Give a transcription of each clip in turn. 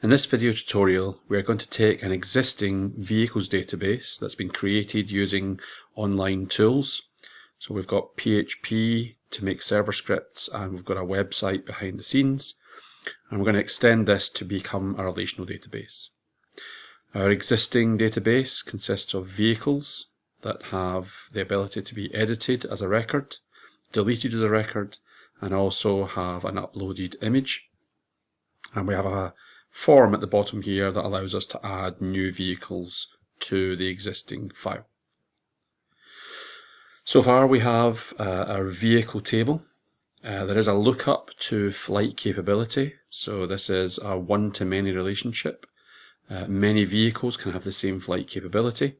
In this video tutorial, we are going to take an existing vehicles database that's been created using online tools. So we've got PHP to make server scripts, and we've got a website behind the scenes, and we're going to extend this to become a relational database. Our existing database consists of vehicles that have the ability to be edited as a record, deleted as a record, and also have an uploaded image. And we have a form at the bottom here that allows us to add new vehicles to the existing file. So far we have our vehicle table. There is a lookup to flight capability, so this is a one-to-many relationship. Many vehicles can have the same flight capability.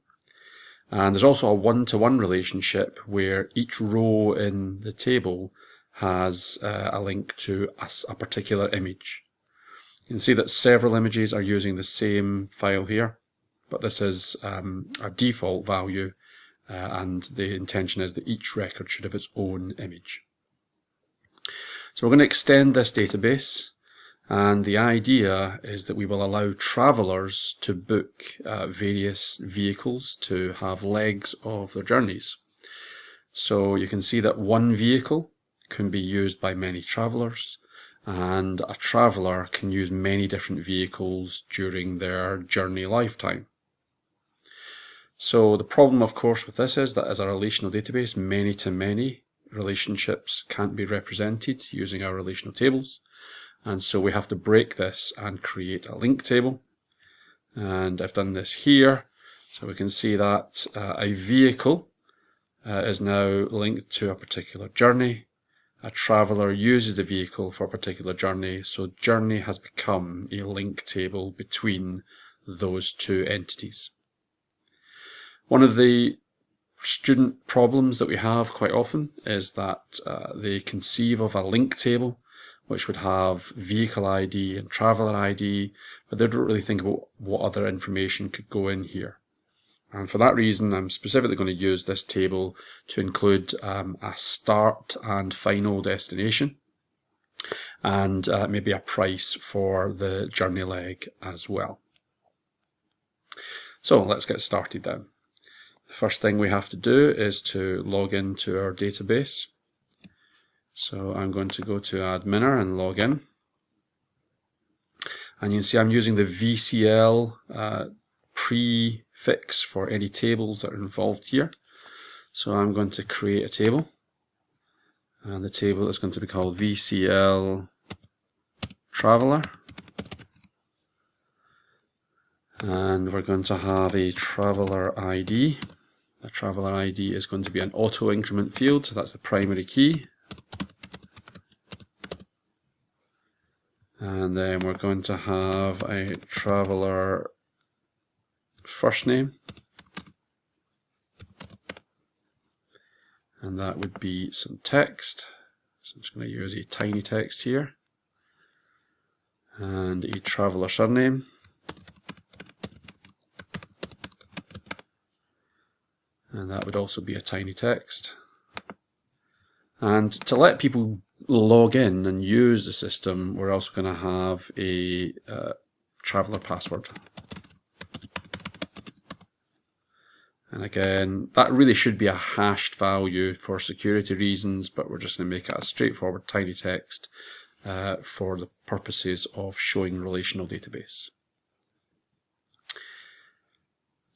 And there's also a one-to-one relationship where each row in the table has a link to a particular image. You can see that several images are using the same file here, but this is a default value, and the intention is that each record should have its own image. So we're going to extend this database, and the idea is that we will allow travelers to book various vehicles to have legs of their journeys. So you can see that one vehicle can be used by many travelers, and a traveler can use many different vehicles during their journey lifetime. So the problem, of course, with this is that as a relational database, many-to-many relationships can't be represented using our relational tables. And so we have to break this and create a link table. And I've done this here. So we can see that a vehicle is now linked to a particular journey. A traveler uses the vehicle for a particular journey. So journey has become a link table between those two entities. One of the student problems that we have quite often is that they conceive of a link table which would have vehicle ID and traveler ID, but they don't really think about what other information could go in here. And for that reason, I'm specifically going to use this table to include a start and final destination, and maybe a price for the journey leg as well. So let's get started then. The first thing we have to do is to log into our database. So I'm going to go to Adminer and log in. And you can see I'm using the VCL prefix for any tables that are involved here. So I'm going to create a table. And the table is going to be called VCL Traveler. And we're going to have a traveler ID. The traveler ID is going to be an auto increment field, so that's the primary key. And then we're going to have a traveler first name, and that would be some text. So I'm just going to use a tiny text here, and a traveler surname, and that would also be a tiny text. And to let people log in and use the system, we're also going to have a traveler password. And again, that really should be a hashed value for security reasons, but we're just going to make it a straightforward tiny text for the purposes of showing relational database.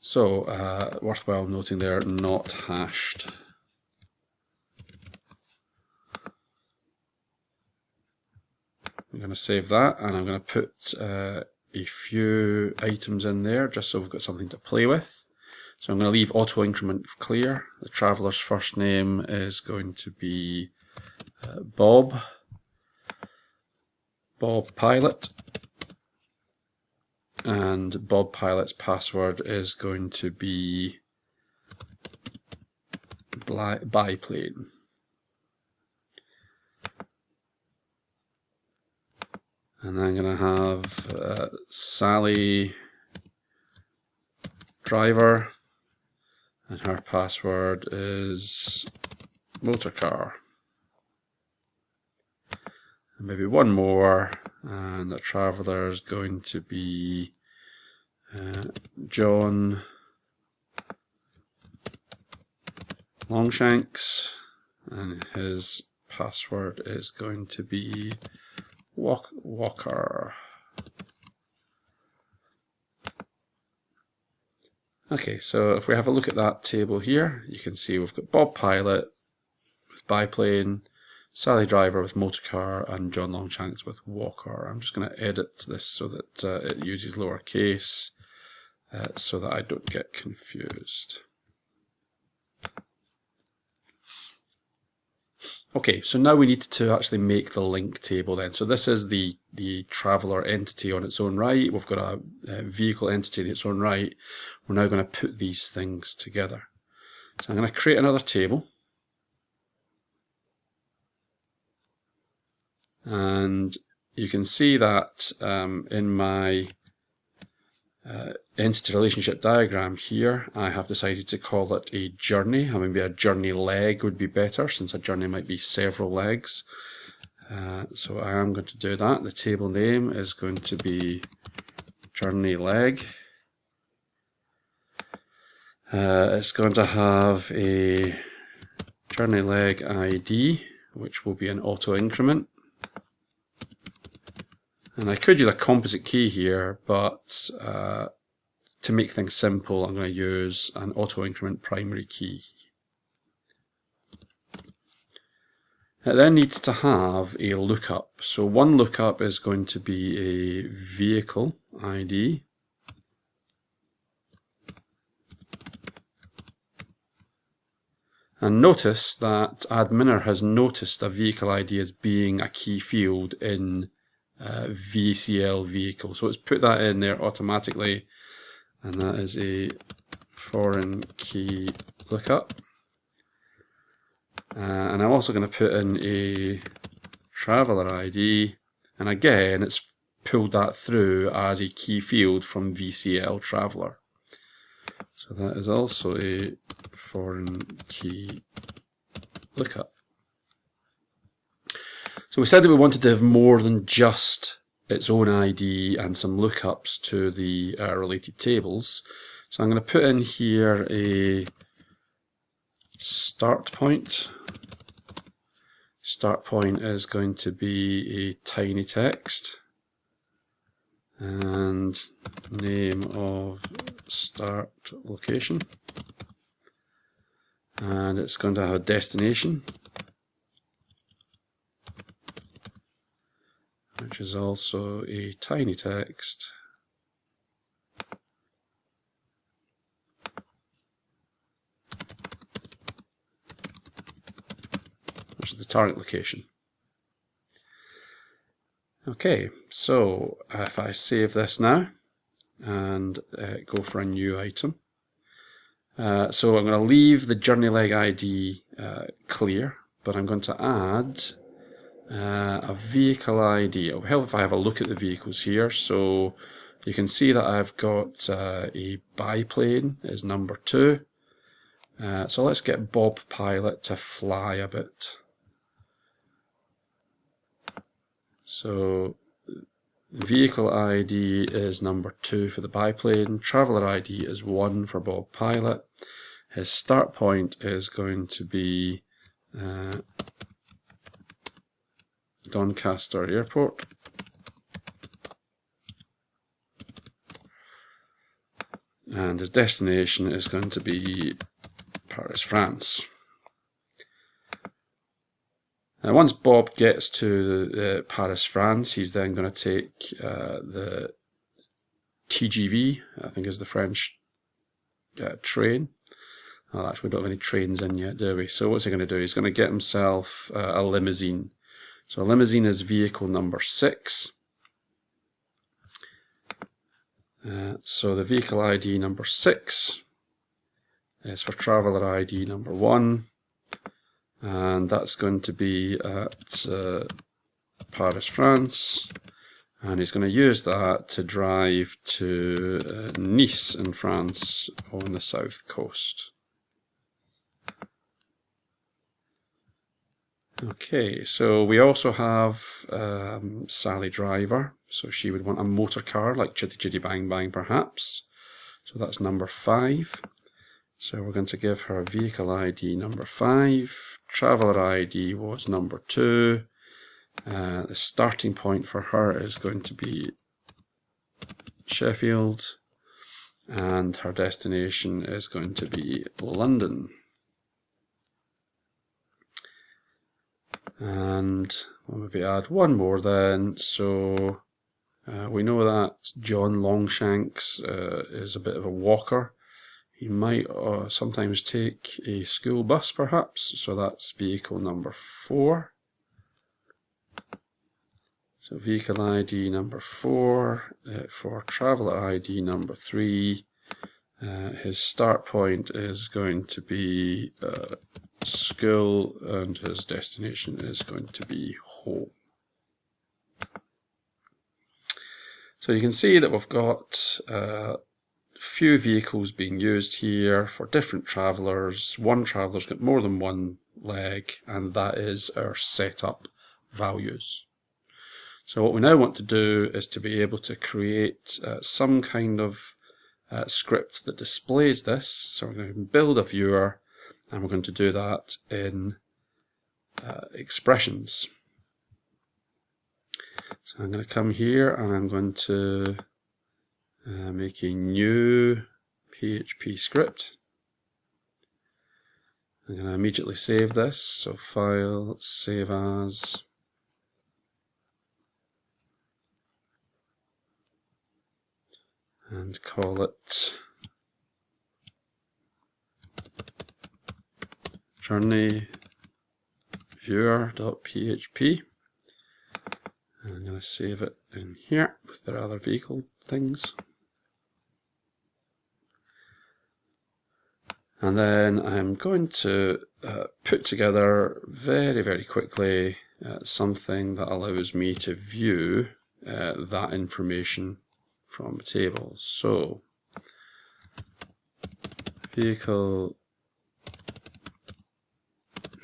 So, worthwhile noting there, not hashed. I'm going to save that, and I'm going to put a few items in there just so we've got something to play with. So I'm going to leave auto increment clear. The traveler's first name is going to be Bob Pilot, and Bob Pilot's password is going to be biplane. And I'm going to have Sally Driver, and her password is motorcar. maybe one more, and the traveller is going to be John Longshanks, and his password is going to be Walker. Okay, so if we have a look at that table here, you can see we've got Bob Pilot with biplane, Sally Driver with motorcar, and John Longshanks with Walker. I'm just going to edit this so that it uses lowercase so that I don't get confused. Okay, so now we need to actually make the link table then. So this is the traveller entity on its own right. We've got a vehicle entity in its own right. We're now going to put these things together. So I'm going to create another table. And you can see that in my entity relationship diagram here, I have decided to call it a journey. Maybe a journey leg would be better, since a journey might be several legs. So I am going to do that. The table name is going to be journey leg. It's going to have a journey leg ID, which will be an auto increment. And I could use a composite key here, but to make things simple, I'm going to use an auto increment primary key. It then needs to have a lookup. So one lookup is going to be a vehicle ID. And notice that adminer has noticed a vehicle ID as being a key field in VCL vehicle. So it's put that in there automatically, and that is a foreign key lookup. And I'm also going to put in a traveller ID, and again it's pulled that through as a key field from VCL traveller. So that is also a foreign key lookup. So we said that we wanted to have more than just its own ID and some lookups to the related tables. So I'm going to put in here a start point. Start point is going to be a tiny text, and name of start location, and it's going to have a destination, which is also a tiny text, which is the target location. Okay, so if I save this now and go for a new item, so I'm going to leave the journey leg ID clear, but I'm going to add a vehicle ID. It'll help if I have a look at the vehicles here. So you can see that I've got a biplane is number 2. So let's get Bob Pilot to fly a bit. So vehicle ID is number 2 for the biplane. Traveller ID is 1 for Bob Pilot. His start point is going to be Doncaster Airport. And his destination is going to be Paris, France. Now, once Bob gets to Paris, France, he's then going to take the TGV, I think is the French train. Well, actually, we don't have any trains in yet, do we? So what's he going to do? He's going to get himself a limousine. So a limousine is vehicle number 6. So the vehicle ID number 6 is for traveller ID number 1. And that's going to be at Paris, France, and he's going to use that to drive to Nice in France on the south coast. Okay, so we also have Sally Driver, so she would want a motor car like Chitty Chitty Bang Bang perhaps, so that's number 5. So we're going to give her vehicle ID number 5, traveller ID was number 2, the starting point for her is going to be Sheffield, and her destination is going to be London. And we'll maybe add one more then, so we know that John Longshanks is a bit of a walker. He might sometimes take a school bus perhaps, so that's vehicle number 4. So vehicle ID number 4, for traveller ID number 3, his start point is going to be school and his destination is going to be home. So you can see that we've got a few vehicles being used here for different travellers. One traveller's got more than one leg, and that is our setup values. So what we now want to do is to be able to create some kind of script that displays this. So we're going to build a viewer, and we're going to do that in expressions. So I'm going to come here and I'm going to make a new PHP script. I'm going to immediately save this, so file, save as, and call it journey viewer.php. I'm going to save it in here with the other vehicle things. And then I'm going to put together very quickly something that allows me to view that information from the table. So vehicle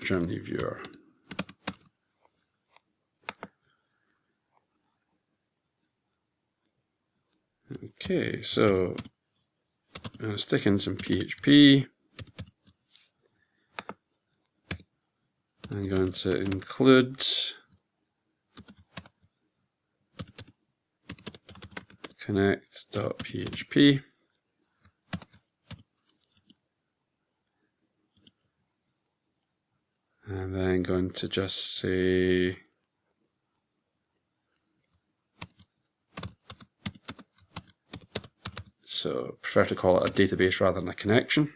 journey viewer. Okay, so I'm going to stick in some PHP. I'm going to include connect.php. And then going to just say so prefer to call it a database rather than a connection.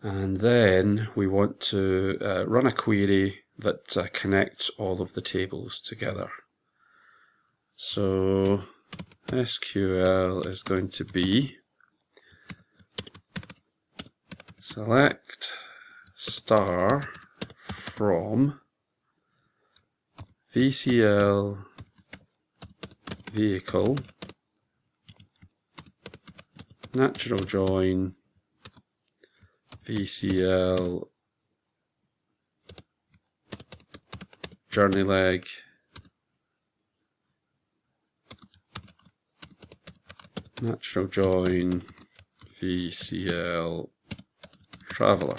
And then we want to run a query that connects all of the tables together. So SQL is going to be select star from VCL vehicle natural join VCL journey leg natural join VCL traveller.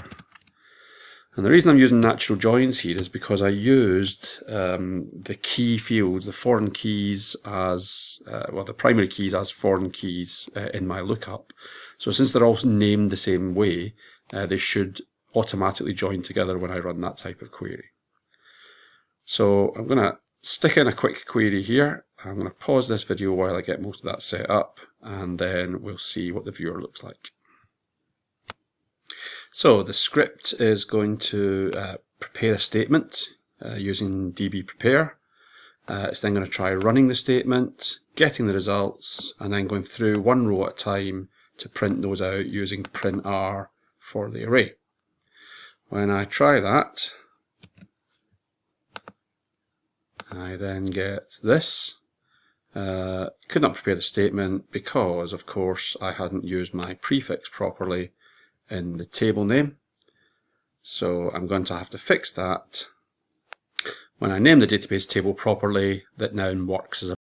And the reason I'm using natural joins here is because I used the key fields, the foreign keys as, well, the primary keys as foreign keys in my lookup. So since they're all named the same way, they should automatically join together when I run that type of query. So I'm going to stick in a quick query here. I'm going to pause this video while I get most of that set up, and then we'll see what the viewer looks like. So the script is going to prepare a statement using db prepare. It's then going to try running the statement, getting the results, and then going through one row at a time to print those out using printr for the array. When I try that, I then get this. Could not prepare the statement because, of course, I hadn't used my prefix properly in the table name. So I'm going to have to fix that. When I name the database table properly, that now works as a